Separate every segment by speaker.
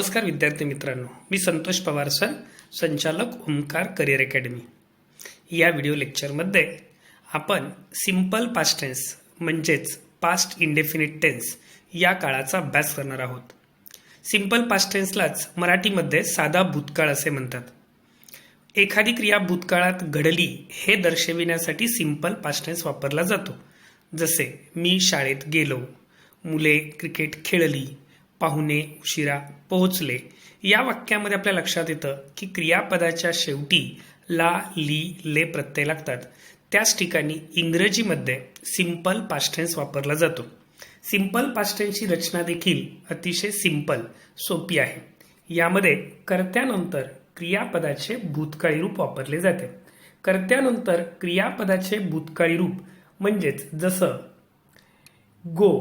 Speaker 1: नमस्कार विद्यार्थी मित्रांनो, मी संतोष पवार सर, संचालक ओमकार करिअर अकॅडमी. या व्हिडिओ लेक्चरमध्ये आपण सिंपल पास्ट टेन्स म्हणजेच पास्ट इंडेफिनिट टेन्स या काळाचा अभ्यास करणार आहोत. सिंपल पास्ट टेन्सलाच मराठीमध्ये साधा भूतकाळ असे म्हणतात. एखादी क्रिया भूतकाळात घडली हे दर्शविण्यासाठी सिंपल पास्ट टेन्स वापरला जातो. जसे मी शाळेत गेलो, मुले क्रिकेट खेळली, पाहुणे उशिरा पोहोचले. या वाक्यामध्ये आपल्या लक्षात येतं की क्रियापदाच्या शेवटी ला, ली, ले प्रत्यय लागतात. त्याच ठिकाणी इंग्रजीमध्ये सिंपल पास्ट टेन्स वापरला जातो. सिंपल पास्ट टेन्सची रचना देखील अतिशय सिंपल, सोपी आहे. यामध्ये कर्त्यानंतर क्रियापदाचे भूतकाळी रूप वापरले जाते. कर्त्यानंतर क्रियापदाचे भूतकाळी रूप म्हणजेच जसं गो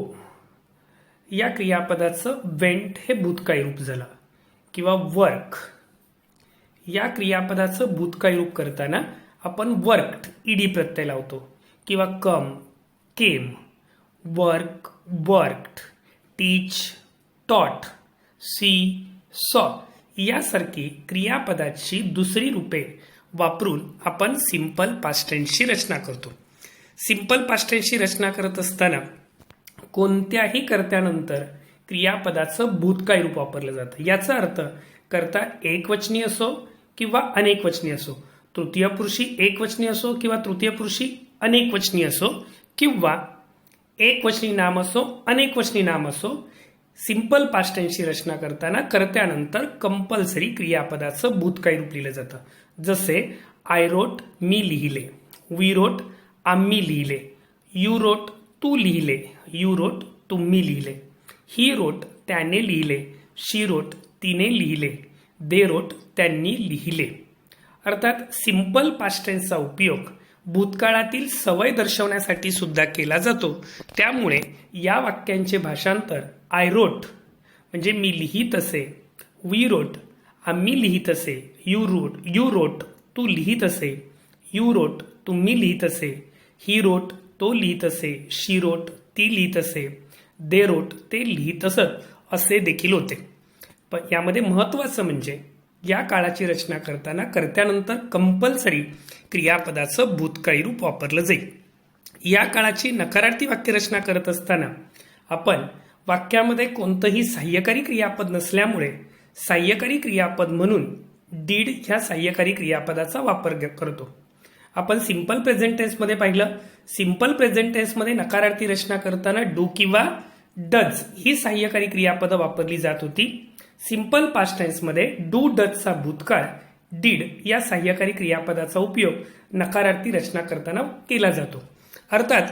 Speaker 1: या क्रियापदाचं वेंट हे भूतकाळी रूप झालं, किंवा वर्क या क्रियापदाचं भूतकाळी रूप करताना आपण वर्कड ईडी प्रत्यय लावतो, किंवा कम केम, वर्क वर्कड, टीच टॉट, सी सॉ यासारखी क्रियापदाची दुसरी रूपे वापरून आपण सिंपल पास्ट टेन्सची रचना करतो. सिंपल पास्ट टेन्सची रचना करत असताना कोणत्याही कर्त्यानंतर क्रियापदाचं भूतकाळी रूप वापरलं जातं. याचा अर्थ कर्ता एकवचनी असो किंवा अनेकवचनी असो, तृतीय पुरुषी एकवचनी असो किंवा तृतीय पुरुषी अनेकवचनी असो, किंवा एकवचनी नाम असो अनेकवचनी नाम असो, सिंपल पास्ट टेन्सची रचना करताना कर्त्यानंतर कंपल्सरी क्रियापदाचं भूतकाळी रूप लिहिलं जातं. जसे आय रोट मी लिहिले, वी रोट आम्ही लिहिले, यू रोट तू लिहिले, यू रोट तुम्ही लिहिले, ही रोट त्याने लिहिले, शी रोट तिने लिहिले, दे रोट त्यांनी लिहिले. अर्थात सिंपल पास्ट टेन्सचा उपयोग भूतकाळातील सवय दर्शवण्यासाठी सुद्धा केला जातो. त्यामुळे या वाक्यांचे भाषांतर आय रोट म्हणजे मी लिहित असे, वी रोट आम्ही लिहित असे, यू रोट तू लिहित असे, यू रोट तुम्ही लिहित असे, ही रोट तो लिहित असे, शी रोट ती लिहित असे, दे रोट ते लिहित असत असे देखील होते. पण यामध्ये महत्त्वाचं म्हणजे या काळाची रचना करताना कर्त्यानंतर कंपल्सरी क्रियापदाचं भूतकाळी रूप वापरलं जाईल. या काळाची नकारार्थी वाक्यरचना करत असताना आपण वाक्यामध्ये कोणतंही सहाय्यकारी क्रियापद नसल्यामुळे सहाय्यकारी क्रियापद म्हणून डीड ह्या सहाय्यकारी क्रियापदाचा वापर करतो. आपण सिंपल प्रेझेंट टेन्समध्ये पाहिलं, सिंपल प्रेझेंट टेन्समध्ये नकारार्थी रचना करताना डू किंवा डज ही सहाय्यकारी क्रियापदं वापरली जात होती. सिंपल पास्ट टेन्समध्ये डू डजचा भूतकाळ डीड या सहाय्यकारी क्रियापदाचा उपयोग नकारार्थी रचना करताना केला जातो. अर्थात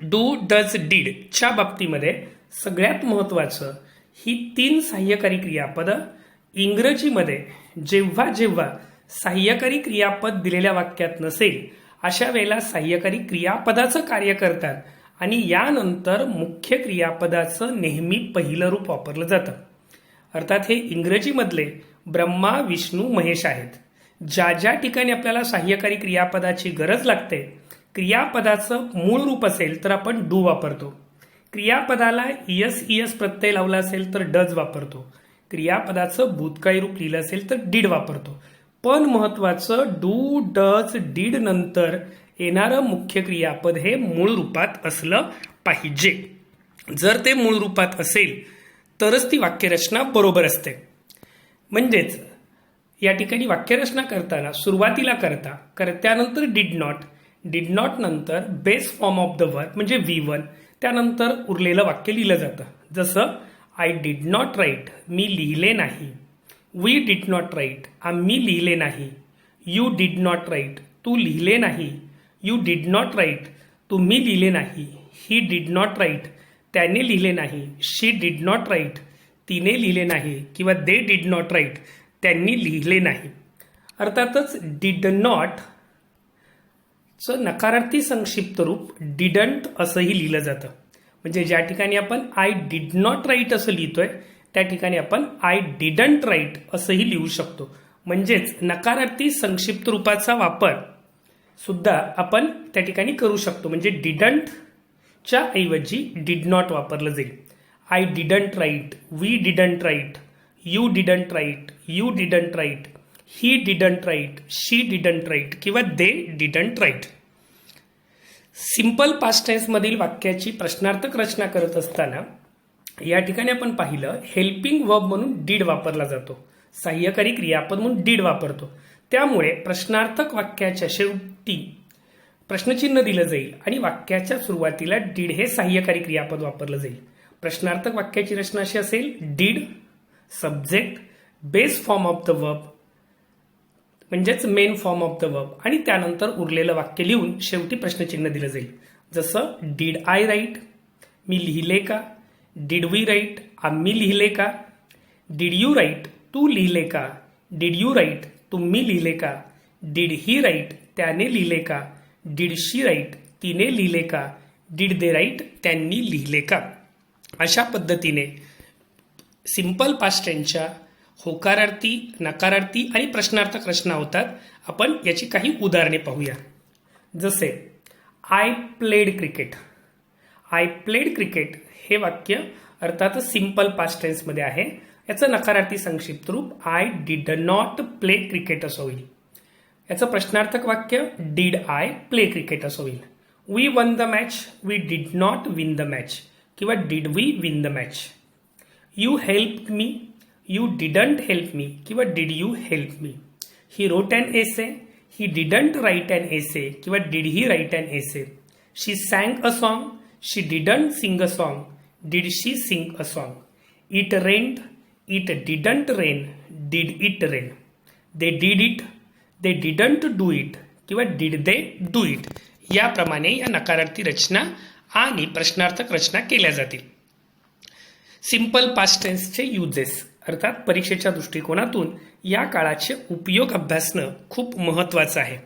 Speaker 1: डू डज डीड च्या बाबतीमध्ये सगळ्यात महत्त्वाचं ही तीन सहाय्यकारी क्रियापदं इंग्रजीमध्ये जेव्हा जेव्हा सहाय्यकारी क्रियापद दिलेल्या वाक्यात नसेल अशा वेळेला सहाय्यकारी क्रियापदाचं कार्य करतात आणि यानंतर मुख्य क्रियापदाचं नेहमी पहिलं रूप वापरलं जातं. अर्थात हे इंग्रजीमधले ब्रह्मा विष्णू महेश आहेत. ज्या ज्या ठिकाणी आपल्याला सहाय्यकारी क्रियापदाची गरज लागते, क्रियापदाचं मूळ रूप असेल तर आपण डू वापरतो. क्रियापदाला इयस प्रत्यय लावला असेल तर डज वापरतो. क्रियापदाचं भूतकाळी रूप लिहिलं असेल तर डीड वापरतो. पण महत्वाचं डू डज डीड नंतर येणारं मुख्य क्रियापद हे मूळ रूपात असलं पाहिजे. जर ते मूळ रूपात असेल तरच ती वाक्यरचना बरोबर असते. म्हणजेच या ठिकाणी वाक्यरचना करताना सुरुवातीला कर्त्यानंतर डिड नॉट नंतर base form of the verb म्हणजे V1, त्यानंतर उरलेलं वाक्य लिहिलं जातं. जसं आय डिड नॉट राईट मी लिहिले नाही, वी डिड नॉट राईट आम्ही लिहिले नाही, यू डिड नॉट राईट तू लिहिले नाही, यू डिड नॉट राईट तुम्ही लिहिले नाही, ही डिड नॉट राईट त्याने लिहिले नाही, शी डिड नॉट राईट तिने लिहिले नाही, किंवा दे डिड नॉट राईट त्यांनी लिहिले नाही. अर्थातच डिड नॉट चं नकारार्थी संक्षिप्त रूप डिडंट असंही लिहिलं जातं. म्हणजे ज्या ठिकाणी आपण आय डिड नॉट राईट असं लिहितोय त्या ठिकाणी आपण आय डिडंट राईट असंही लिहू शकतो. म्हणजेच नकारार्थी संक्षिप्त रूपाचा वापर सुद्धा आपण त्या ठिकाणी करू शकतो. म्हणजे डिडंटच्या ऐवजी डिड नॉट वापरलं जाईल. I didn't write, we didn't write, you didn't write, you didn't write, he didn't write, she didn't write किंवा they didn't write. Simple past tense मधील वाक्याची प्रश्नार्थक रचना करत असताना या ठिकाणी आपण पाहिलं हेल्पिंग वर्ब म्हणून डीड वापरला जातो, सहाय्यकारी क्रियापद म्हणून डीड वापरतो. त्यामुळे प्रश्नार्थक वाक्याच्या शेवटी प्रश्नचिन्ह दिलं जाईल आणि वाक्याच्या सुरुवातीला डीड हे सहाय्यकारी क्रियापद वापरलं जाईल. प्रश्नार्थक वाक्याची रचना अशी असेल, did, subject, base form of the verb म्हणजेच main form of the verb आणि त्यानंतर उरलेलं वाक्य लिहून शेवटी प्रश्नचिन्ह दिलं जाईल. जसं डीड आय राईट, मी लिहिले का, डिड वी राईट, आम्ही लिहिले का, डिड यू राईट, तू लिहिले का, डिड यू राईट, तुम्ही लिहिले का, डिड ही राईट, त्याने लिहिले का, डिड शी राईट, तिने लिहिले का, डिड दे राईट, त्यांनी लिहिले का. अशा पद्धतीने सिंपल पास्ट टेन्सच्या होकारार्थी, नकारार्थी आणि प्रश्नार्थक रचना होतात. आपण याची काही उदाहरणे पाहूया. जसे I played cricket. I played cricket हे वाक्य अर्थातच सिंपल पास्ट टेन्समध्ये आहे. याचं नकारार्थी संक्षिप्त रूप I did not play cricket असं होईल. याचं प्रश्नार्थक वाक्य डिड आय प्ले क्रिकेट असं होईल. We won the match, we did not win the match किंवा did we win the match. You help me, you didn't help me किंवा did you help me. He wrote an essay, he didn't write an essay किंवा did he write an essay. She sang a song, she didn't sing a song, did she sing a song. It rained, it didn't rain, did it rain. They did it, they didn't do it किंवा did they do it. याप्रमाणे या नकारार्थी रचना आणि प्रश्नार्थक रचना केल्या जातील. Simple past टेन्सचे uses अर्थात परीक्षेच्या दृष्टिकोनातून या काळाचे उपयोग अभ्यासणं खूप महत्त्वाचं आहे.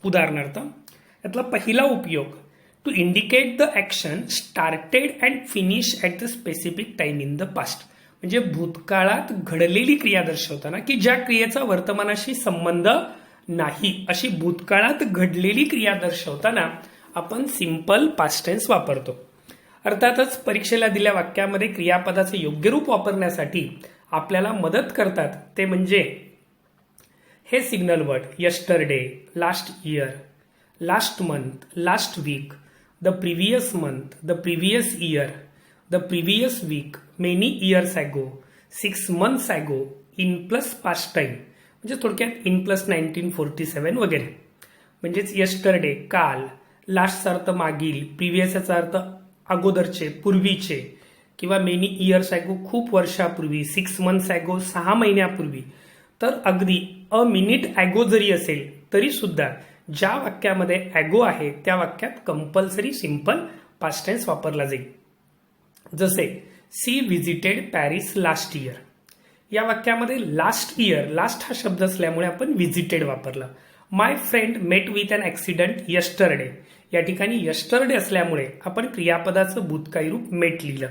Speaker 1: उदाहरणार्थ यातला पहिला उपयोग, to indicate the action started and finish at the specific time in the past. म्हणजे भूतकाळात घडलेली क्रिया दर्शवताना की ज्या क्रियेचा वर्तमानाशी संबंध नाही अशी भूतकाळात घडलेली क्रिया दर्शवताना आपण सिंपल पास्ट टेन्स वापरतो. अर्थातच परीक्षेला दिलेल्या वाक्यामध्ये क्रियापदाचे योग्य रूप वापरण्यासाठी आपल्याला मदत करतात ते म्हणजे हे signal word yesterday, last year, last month, last week, the previous month, the previous year, the previous week, many years ago, 6 months ago, in plus past time म्हणजे थोडक्यात इन प्लस 1947 वगैरे. म्हणजेच यस्टरडे काल, लास्टचा अर्थ मागील, प्रिव्हियस याचा अर्थ अगोदरचे, पूर्वीचे किंवा मेनी इयर्स ॲगो खूप वर्षापूर्वी, 6 months ॲगो 6 महिन्यापूर्वी. तर अगदी अ मिनिट ॲगो जरी असेल तरी सुद्धा ज्या वाक्यामध्ये ॲगो आहे त्या वाक्यात कंपल्सरी सिंपल पास्ट टेन्स वापरला जाईल. जसे she visited Paris last year. या वाक्यामध्ये लास्ट इयर, लास्ट हा शब्द असल्यामुळे आपण व्हिजिटेड वापरला. My friend met with an accident yesterday. या ठिकाणी यस्टरडे असल्यामुळे आपण क्रियापदाचं भूतकाळी रूप मेट लिहिलं.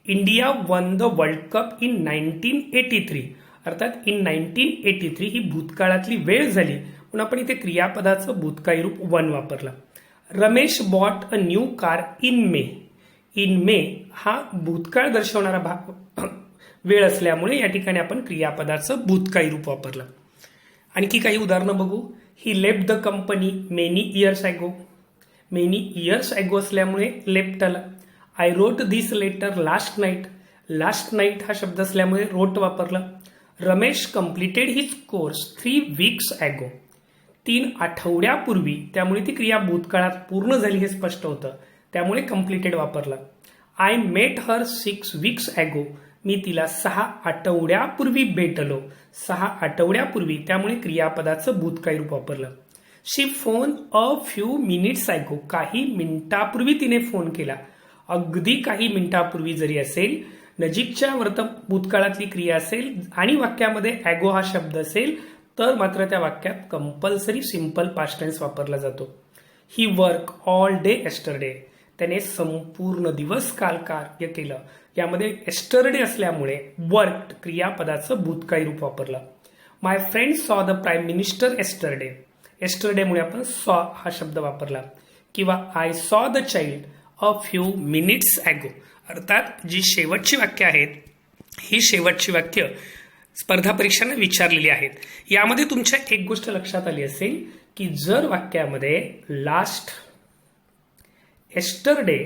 Speaker 1: India one the world cup in 1983. अर्थात इन 1983 ही भूतकाळातली वेळ झाली म्हणून आपण इथे क्रियापदाचं भूतकाळी रूप वन वापरलं. Ramesh bought a new car in May. In May हा भूतकाळ दर्शवणारा वेळ असल्यामुळे या ठिकाणी आपण क्रियापदाचं भूतकाळी रूप वापरलं. आणखी काही उदाहरणं बघू. He left the company many years ago. Many years ago असल्यामुळे लेफ्ट आला. I wrote this letter last night. Last night हा शब्द असल्यामुळे रोट वापरलं. Ramesh completed his course 3 weeks ago. 3 आठवड्यापूर्वी, त्यामुळे ती क्रिया भूतकाळात पूर्ण झाली हे स्पष्ट होतं, त्यामुळे कम्प्लिटेड वापरलं. I met her 6 weeks ago. मी तिला 6 आठवड्यापूर्वी भेटलो. 6 आठवड्यापूर्वी, त्यामुळे क्रियापदाचं भूतकाळी रूप वापरलं. She phone a few minutes ago. काही मिनिटापूर्वी तिने फोन केला. अगदी काही मिनिटापूर्वी जरी असेल, नजीकच्या भूतकाळातली क्रिया असेल आणि वाक्यामध्ये ॲगो हा शब्द असेल तर मात्र त्या वाक्यात कंपल्सरी सिंपल पास्ट टेन्स वापरला जातो. ही वर्क ऑल डे एस्टरडे. त्याने संपूर्ण दिवस काल कार्य केलं. यामध्ये एस्टरडे असल्यामुळे वर्क क्रियापदाचं भूतकाळी रूप वापरलं. माय फ्रेंड सॉ द प्राईम मिनिस्टर एस्टरडे. एस्टरडेमुळे आपण सॉ हा शब्द वापरला. किंवा I saw the child a few minutes ago. अर्थात जी शेवटची वाक्य आहेत ही शेवटची वाक्य स्पर्धा परीक्षांना विचारलेली आहेत. यामध्ये तुमच्या एक गोष्ट लक्षात आली असेल की जर वाक्यामध्ये लास्ट एस्टरडे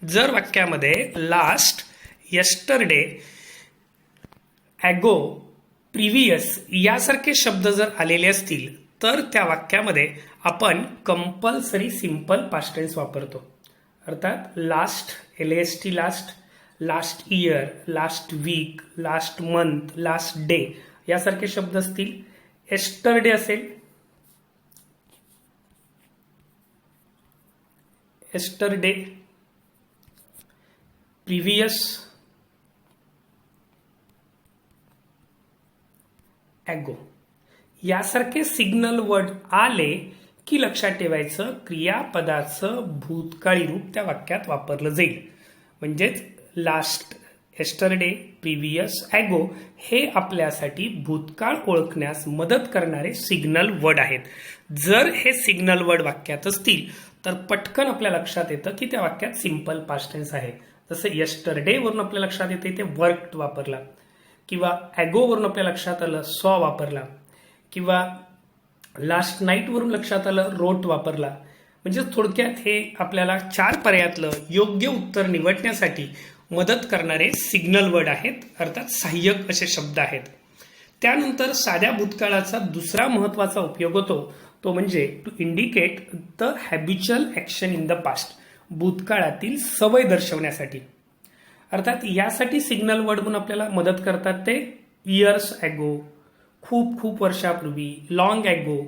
Speaker 1: जर वाक्यामध्ये लास्ट यस्टरडे ॲगो प्रिव्हियस यासारखे शब्द जर आलेले असतील तर त्या वाक्यामध्ये आपण कंपल्सरी सिंपल पास्ट टेन्स वापरतो. अर्थात last LAST last, last year, last week, last month, last day यासारखे शब्द असतील. एस्टरडे असेल, एस्टरडे, प्रिव्हियस, ॲगो यासारखे सिग्नल वर्ड आले की लक्षात ठेवायचं क्रियापदाचं भूतकाळी रूप त्या वाक्यात वापरलं जाईल. म्हणजेच लास्ट, एस्टरडे, प्रिव्हियस, ॲगो हे आपल्यासाठी भूतकाळ ओळखण्यास मदत करणारे सिग्नल वर्ड आहेत. जर हे सिग्नल वर्ड वाक्यात असतील तर पटकन आपल्या लक्षात येतं की त्या वाक्यात सिंपल पास्ट टेन्स आहे. जसं यस्टरडे वरून आपल्या लक्षात येते ते वर्कड वापरला, किंवा ॲगो वरून आपल्या लक्षात आलं सॉ वापरला, किंवा लास्ट नाईट वरून लक्षात आलं रोट वापरला. म्हणजे थोडक्यात हे आपल्याला 4 पर्यायातलं योग्य उत्तर निवडण्यासाठी मदत करणारे सिग्नल वर्ड आहेत, अर्थात सहाय्यक असे शब्द आहेत. त्यानंतर साध्या भूतकाळाचा दुसरा महत्वाचा उपयोग होतो तो म्हणजे to indicate the habitual action in the past, भूतकाळातील सवय दर्शवण्यासाठी. अर्थात यासाठी सिग्नल वर्ड म्हणून आपल्याला मदत करतात ते इयर्स ॲगो, खूप खूप वर्षापूर्वी, long ago,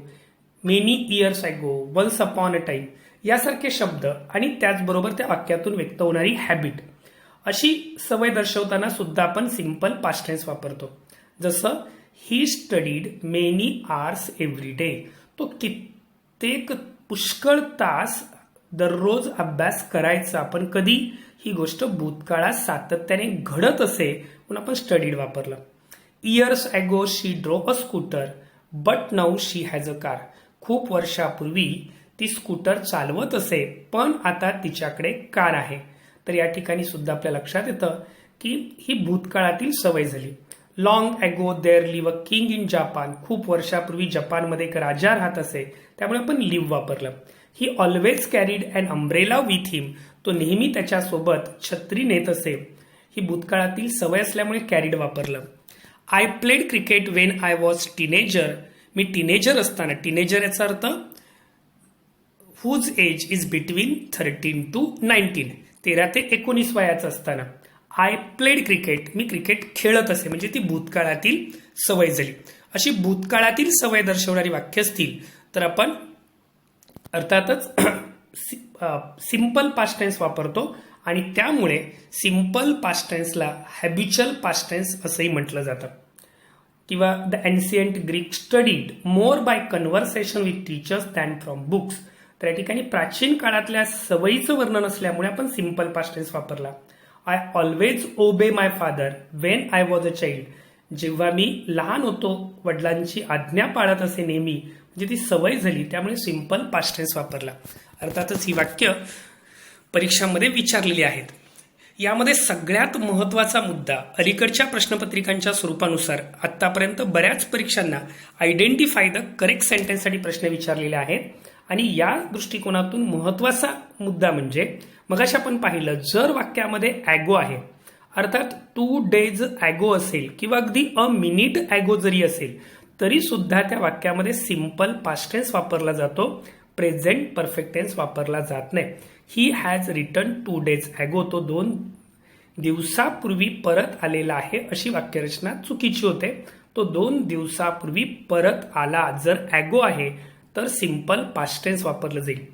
Speaker 1: many years ago, once upon a time यासारखे शब्द, आणि त्याचबरोबर त्या वाक्यातून व्यक्त होणारी हॅबिट अशी सवय दर्शवताना सुद्धा आपण सिंपल पास्ट टेन्स वापरतो. जसं he studied many hours every day, तो कित्येक पुष्कळ तास दररोज अभ्यास करायचा. पण कधी ही गोष्ट भूतकाळात सातत्याने घडत असे म्हणून आपण स्टडीड वापरलं. Years ago she drove a scooter but now she has a car, खूप वर्षापूर्वी ती स्कूटर चालवत असे पण आता तिच्याकडे कार आहे. तर या ठिकाणी सुद्धा आपल्या लक्षात येतं की ही भूतकाळातील सवय झाली. Long ago there live a king in Japan, खूप वर्षापूर्वी जपानमध्ये एक राजा राहत असे त्यामुळे आपण लिव्ह वापरलं. He always carried an umbrella with him, तो नेहमी त्याच्यासोबत छत्री नेत असे, ही भूतकाळातील सवय असल्यामुळे कॅरीड वापरलं. I played cricket when I was teenager, मी टीनेजर असताना, टीनेजर याचा अर्थ whose age is between 13 to 19, 13 ते 19 वयाचं असताना. आय प्लेड क्रिकेट, मी क्रिकेट खेळत असे, म्हणजे ती भूतकाळातील सवय झाली. अशी भूतकाळातील सवय दर्शवणारी वाक्य असतील तर आपण अर्थातच सिंपल पास्ट टेन्स वापरतो, आणि त्यामुळे सिंपल पास्ट टेन्सला हॅबिच्युअल पास्ट टेन्स असंही म्हटलं जातं. किंवा the ancient Greek studied more by conversation with teachers than from books, तर या ठिकाणी प्राचीन काळातल्या सवयीचं वर्णन असल्यामुळे आपण सिंपल पास्ट टेन्स वापरला. I always obey my father when I was a child, जेव्हा मी लहान होतो वडिलांची आज्ञा पाळत असे नेहमी, म्हणजे ती सवय झाली त्यामुळे सिंपल पास्ट टेन्स वापरला. अर्थातच ही वाक्य परीक्षांमध्ये विचारलेली आहेत. यामध्ये सगळ्यात महत्त्वाचा मुद्दा, अलीकडच्या प्रश्नपत्रिकांच्या स्वरूपानुसार आतापर्यंत बऱ्याच परीक्षांना आयडेंटिफाय द करेक्ट सेंटेन्ससाठी प्रश्न विचारलेले आहेत, आणि या दृष्टिकोनातून महत्त्वाचा मुद्दा म्हणजे मगाशी आपण पाहिलं, जर वाक्यामध्ये ॲगो आहे, अर्थात 2 days ॲगो असेल किंवा अगदी अ मिनिट ॲगो जरी असेल तरी सुद्धा त्या वाक्यामध्ये सिंपल पास्ट टेन्स वापरला जातो, प्रेझेंट परफेक्ट टेन्स वापरला जात नाही. He has return 2 days ago, तो 2 दिवसापूर्वी परत आलेला आहे अशी वाक्यरचना चुकीची होते. तो 2 दिवसापूर्वी परत आला जर ॲगो आहे तर सिंपल पास्ट टेन्स वापरलं जाईल.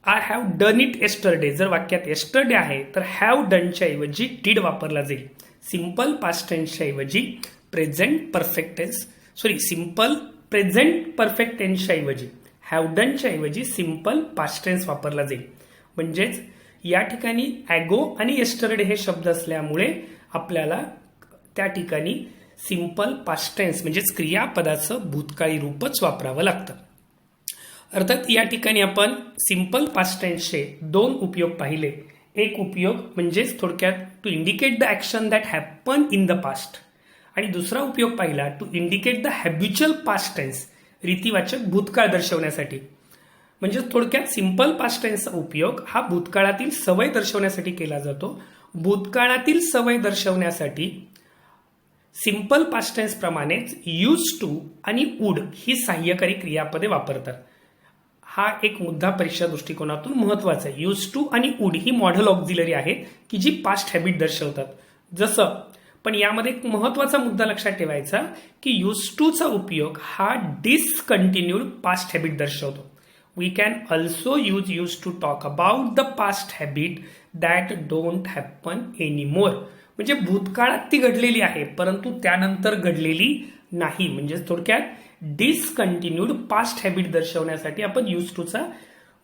Speaker 1: I have done it yesterday, जर वाक्यात येस्टरडे आहे तर हॅव डनच्या ऐवजी डिड वापरला जाईल. सिंपल पास्ट टेन्सच्या ऐवजी present perfect tense, simple present perfect टेन्सच्या ऐवजी हॅव डनच्या ऐवजी सिंपल पास्ट टेन्स वापरला जाईल. म्हणजेच या ठिकाणी ॲगो आणि येस्टरडे हे शब्द असल्यामुळे आपल्याला त्या ठिकाणी सिंपल पास्ट टेन्स म्हणजेच क्रियापदाचं भूतकाळी रूपच वापरावं लागतं. अर्थात या ठिकाणी आपण सिंपल पास्ट टेन्सचे दोन उपयोग पाहिले. एक उपयोग म्हणजेच थोडक्यात to indicate the action that happen in the past, आणि दुसरा उपयोग पाहिला to indicate the habitual past tense, रीतिवाचक भूतकाळ दर्शवण्यासाठी. म्हणजे थोडक्यात सिंपल पास्ट टेन्सचा उपयोग हा भूतकाळातील सवय दर्शवण्यासाठी केला जातो. भूतकाळातील सवय दर्शवण्यासाठी सिंपल पास्ट टेन्स प्रमाणेच यूज टू आणि वुड ही सहाय्यकारी क्रियापदे वापरतात. हा एक मुद्दा परीक्षा दृष्टिकोनातून महत्वाचा आहे. यूज टू आणि वुड ही मॉडेल ऑक्झिलरी आहेत की जी पास्ट हॅबिट दर्शवतात. जसं पण यामध्ये एक महत्वाचा मुद्दा लक्षात ठेवायचा की यूज टूचा उपयोग हा डिसकंटिन्यूड पास्ट हॅबिट दर्शवतो. We can also use to talk about the past habit that don't happen anymore. म्हणजे भूतकाळात ती घडलेली आहे परंतु त्यानंतर घडलेली नाही. म्हणजे थोडक्यात डिसकंटिन्यूड पास्ट हॅबिट दर्शवण्यासाठी आपण यूज टूचा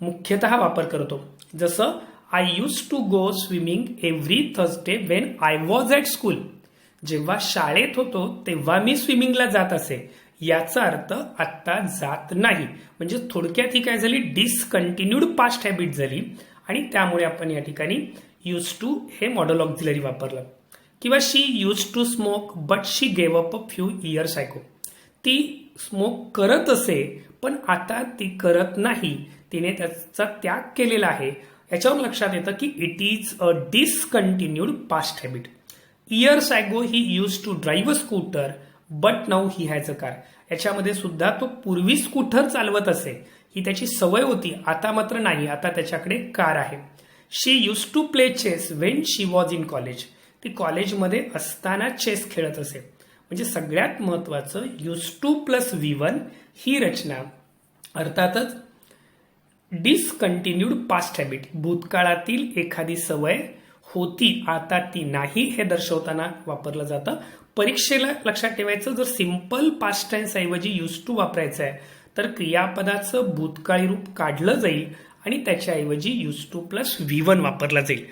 Speaker 1: मुख्यतः वापर करतो. जसं I use to go swimming every Thursday when I was at school. जेव्हा शाळेत होतो तेव्हा मी स्विमिंगला जात असे. याचा अर्थ आत्ता जात नाही. म्हणजे थोडक्यात ही काय झाली, डिसकंटिन्यूड पास्ट हॅबिट झाली आणि त्यामुळे आपण या ठिकाणी यूज टू हे मॉडेल ऑक्झिलरी वापरलं. किंवा she use to smoke but she gave up a few years ago. ती स्मोक करत असे पण आता ती करत नाही, तिने त्याचा त्याग केलेला आहे. याच्यावर लक्षात येतं की it is a discontinued past habit. Years ago he use to drive a scooter but now he has a car. याच्यामध्ये सुद्धा तो पूर्वी स्कूटर चालवत असे, ही त्याची सवय होती, आता मात्र नाही, आता त्याच्याकडे कार आहे. She use to play chess when she was in college. ती कॉलेजमध्ये असताना चेस खेळत असे. म्हणजे सगळ्यात महत्वाचं यूज टू प्लस V1 ही रचना अर्थातच डिसकंटिन्यूड पास्ट हॅबिट, भूतकाळातील एखादी सवय होती आता ती नाही हे दर्शवताना वापरलं जातं. परीक्षेला लक्षात ठेवायचं, जर सिंपल पास्ट टेन्स ऐवजी यूज टू वापरायचं आहे तर क्रियापदाचं भूतकाळी रूप काढलं जाईल आणि त्याच्याऐवजी यूज टू प्लस V1 वापरला जाईल.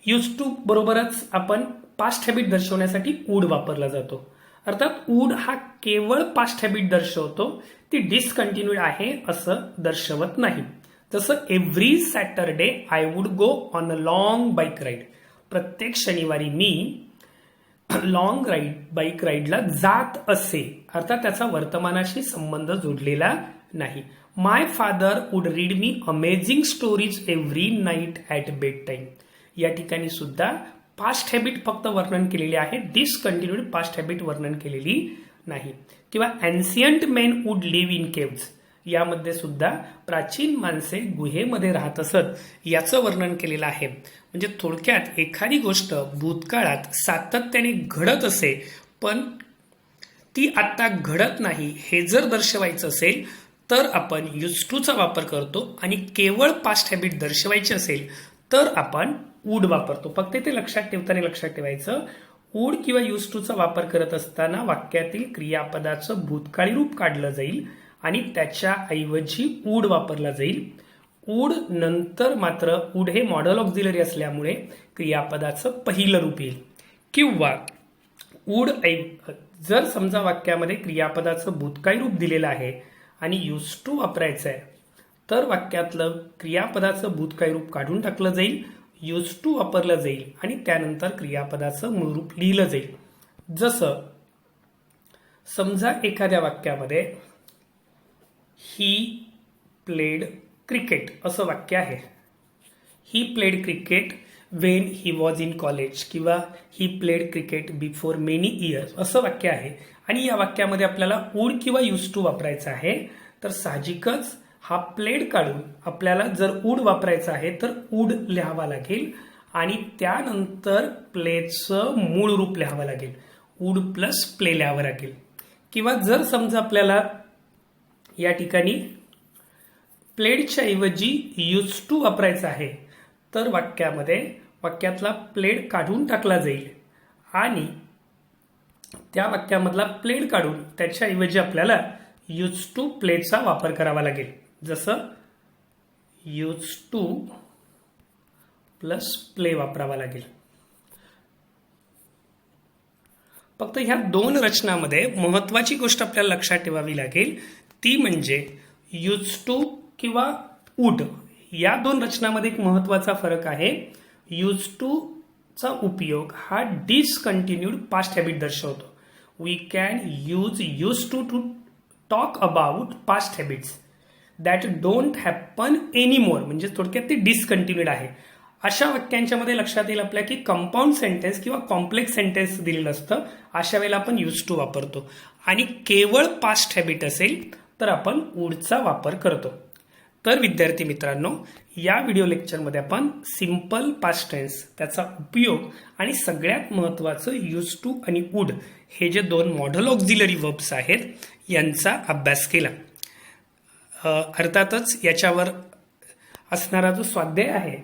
Speaker 1: यूज टू बरोबरच आपण पास्ट हॅबिट दर्शवण्यासाठी वूड वापरला जातो. अर्थात वूड हा केवळ पास्ट हॅबिट दर्शवतो, ती डिसकंटिन्यूड आहे असं दर्शवत नाही. जसं every Saturday I would go on a long bike ride. प्रत्येक शनिवारी मी लॉंग बाईक राईडला जात असे. अर्थात त्याचा वर्तमानाशी संबंध जोडलेला नाही. My father would read me amazing stories every night at bed time. या ठिकाणी सुद्धा पास्ट हॅबिट फक्त वर्णन केलेली आहे, डिसकंटिन्यूड पास्ट हॅबिट वर्णन केलेली नाही. किंवा ancient main would live in caves. यामध्ये सुद्धा प्राचीन माणसे गुहेमध्ये राहत असत याचं वर्णन केलेलं आहे. म्हणजे थोडक्यात एखादी गोष्ट भूतकाळात सातत्याने घडत असे पण ती आता घडत नाही हे जर दर्शवायचं असेल तर आपण यूज टूचा वापर करतो, आणि केवळ पास्ट हॅबिट दर्शवायची असेल तर आपण वूड वापरतो. फक्त ते लक्षात ठेवायचं, वूड किंवा यूज टूचा वापर करत असताना वाक्यातील क्रियापदाचं भूतकाळी रूप काढलं जाईल आणि त्याच्या ऐवजी वूड वापरला जाईल. वूड नंतर मात्र वूड हे मॉडेल ऑक्झिलरी असल्यामुळे क्रियापदाचं पहिलं रूप येईल. किंवा वूड जर समजा वाक्यामध्ये क्रियापदाचं भूतकाळी रूप दिलेलं आहे आणि यूज टू वापरायचं आहे तर वाक्यातलं क्रियापदाचं भूतकाळी रूप काढून टाकलं जाईल, यूज टू वापरलं जाईल आणि त्यानंतर क्रियापदाचं मूळ रूप लिहिलं जाईल. जसं समजा एखाद्या वाक्यामध्ये ही प्लेड क्रिकेट असं वाक्य आहे. He played cricket when he was in college किंवा he played cricket before many years असं वाक्य आहे आणि या वाक्यामध्ये आपल्याला वूड किंवा यूज टू वापरायचं आहे. तर साहजिकच हा प्लेड काढून आपल्याला जर वूड वापरायचं आहे तर वूड लिहावा लागेल आणि त्यानंतर प्लेचं मूळ रूप लिहावं लागेल, वूड प्लस प्ले लिहावं लागेल. किंवा जर समजा आपल्याला या ठिकाणी प्लेडच्या ऐवजी यूज टू वापरायचं आहे तर वाक्यातला प्लेड काढून टाकला जाईल आणि त्या वाक्यामधला प्लेड काढून त्याच्याऐवजी आपल्याला यूज टू प्लेचा वापर करावा लागेल. जसं यूज टू प्लस प्ले वापरावा लागेल. फक्त ह्या दोन रचनामध्ये महत्वाची गोष्ट आपल्याला लक्षात ठेवावी लागेल ती म्हणजे यूज टू किंवा वूड या दोन रचनामध्ये एक महत्वाचा फरक आहे. यूज टू चा उपयोग हा डिसकंटिन्यूड पास्ट हॅबिट दर्शवतो. We can use to talk about past habits that don't happen anymore, म्हणजे थोडक्यात ते डिसकंटिन्यूड आहे. अशा वाक्यांच्या मध्ये लक्षात येईल आपल्या की कंपाऊंड सेंटेन्स किंवा कॉम्प्लेक्स सेंटेन्स दिलेलं असतं, अशा वेळेला आपण यूज टू वापरतो. आणि केवळ पास्ट हॅबिट असेल तर आपण वूडचा वापर करतो. तर विद्यार्थी मित्रांनो, या व्हिडिओ लेक्चरमध्ये आपण सिंपल पास्ट टेन्स, त्याचा उपयोग आणि सगळ्यात महत्त्वाचं यूज टू आणि वूड हे जे दोन मॉडल ऑक्झिलरी वर्ब्स आहेत यांचा अभ्यास केला. अर्थातच याच्यावर असणारा जो स्वाध्याय आहे,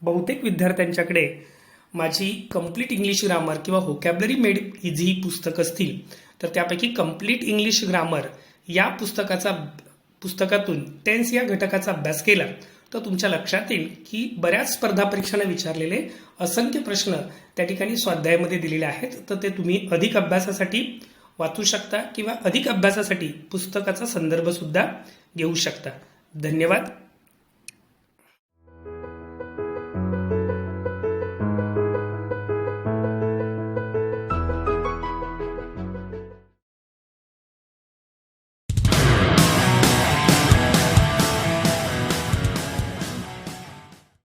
Speaker 1: बहुतेक विद्यार्थ्यांच्याकडे माझी कंप्लीट इंग्लिश ग्रामर किंवा व्होकॅब्युलरी मेड इझी ही पुस्तकं असतील तर त्यापैकी कंप्लीट इंग्लिश ग्रामर या पुस्तकातून टेन्स या घटकाचा अभ्यास केला तर तुमच्या लक्षात येईल की बऱ्याच स्पर्धा परीक्षांना विचारलेले असंख्य प्रश्न त्या ठिकाणी स्वाध्यायामध्ये दिलेले आहेत. तर ते तुम्ही अधिक अभ्यासासाठी वाचू शकता किंवा अधिक अभ्यासासाठी पुस्तकाचा संदर्भ सुद्धा घेऊ शकता. धन्यवाद.